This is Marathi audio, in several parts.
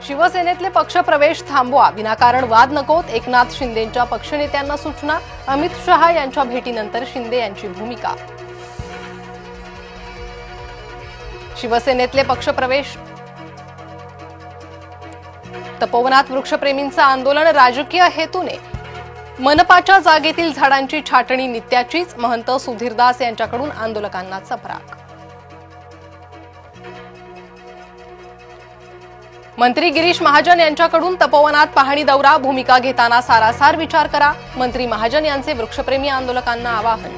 शिवसेनेतले पक्षप्रवेश थांबवा, विनाकारण वाद नकोत. एकनाथ शिंदेंच्या पक्षनेत्यांना सूचना. अमित शहा यांच्या भेटीनंतर शिंदे यांची भूमिका. शिवसेनेतले पक्षप्रवेश. तपोवनात वृक्षप्रेमींचं आंदोलन राजकीय हेतूने. मनपाच्या जागेतील झाडांची छाटणी नित्याचीच. महंत सुधीरदास यांच्याकडून आंदोलकांना चपराक. मंत्री गिरीश महाजन यांच्याकडून तपोवनात पाहणी दौरा. भूमिका घेताना सारासार विचार करा. मंत्री महाजन यांचे वृक्षप्रेमी आंदोलकांना आवाहन.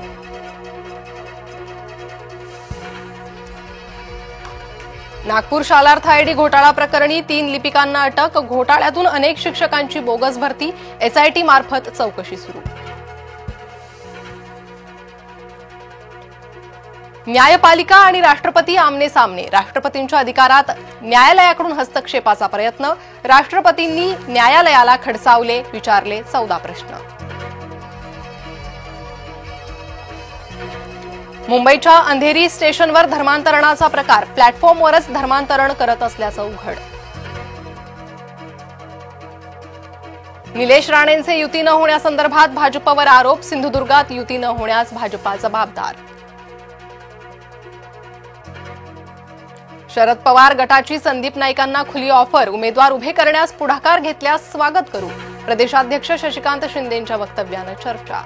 नागपूर शालार्थ आयडी घोटाळा प्रकरणी 3 लिपिकांना अटक. घोटाळ्यातून अनेक शिक्षकांची बोगस भरती. एसआयटी मार्फत चौकशी सुरू. न्यायपालिका आणि राष्ट्रपती आमने सामने. राष्ट्रपतींच्या अधिकारात न्यायालयाकडून हस्तक्षेपाचा प्रयत्न. राष्ट्रपतींनी न्यायालयाला खडसावले. विचारले 14 प्रश्न. मुंबईच्या अंधेरी स्टेशनवर धर्मांतरणाचा प्रकार. प्लॅटफॉर्मवरच धर्मांतरण करत असल्याचं उघड. निलेश राणेंचे युती न होण्यासंदर्भात भाजपवर आरोप. सिंधुदुर्गात युती न होण्यास भाजपा जबाबदार. शरद पवार गटाची संदीप नाईकांना खुली ऑफर. उमेदवार उभे करण्यास पुढाकार घेतल्यास स्वागत करू. प्रदेशाध्यक्ष शशिकांत शिंदेंच्या वक्तव्यानं चर्चा.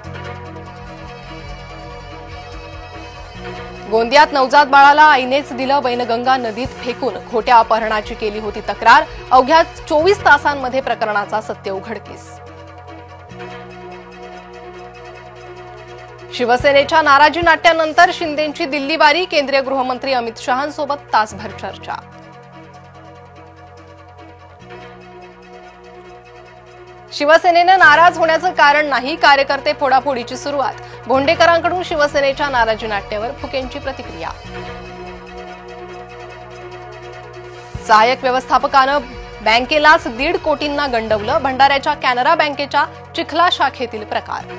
गोंदियात नवजात बाळाला आईनेच दिलं वैनगंगा नदीत फेकून. खोट्या अपहरणाची केली होती तक्रार. अवघ्या 24 तासांमध्ये प्रकरणाचा सत्य उघडकीस. शिवसेनेच्या नाराजी नाट्यानंतर शिंदेंची दिल्ली वारी. केंद्रीय गृहमंत्री अमित शहांसोबत तासभर चर्चा. शिवसेनेनं नाराज होण्याचं कारण नाही. कार्यकर्ते फोडाफोडीची सुरुवात. भोंडेकरांकडून शिवसेनेच्या नाराजी नाट्यावर फुकेंची प्रतिक्रिया. सहाय्यक व्यवस्थापकानं बँकेलाच 1.5 कोटींना गंडवलं. भंडाऱ्याच्या कॅनरा बँकेच्या चिखला शाखेतील प्रकार.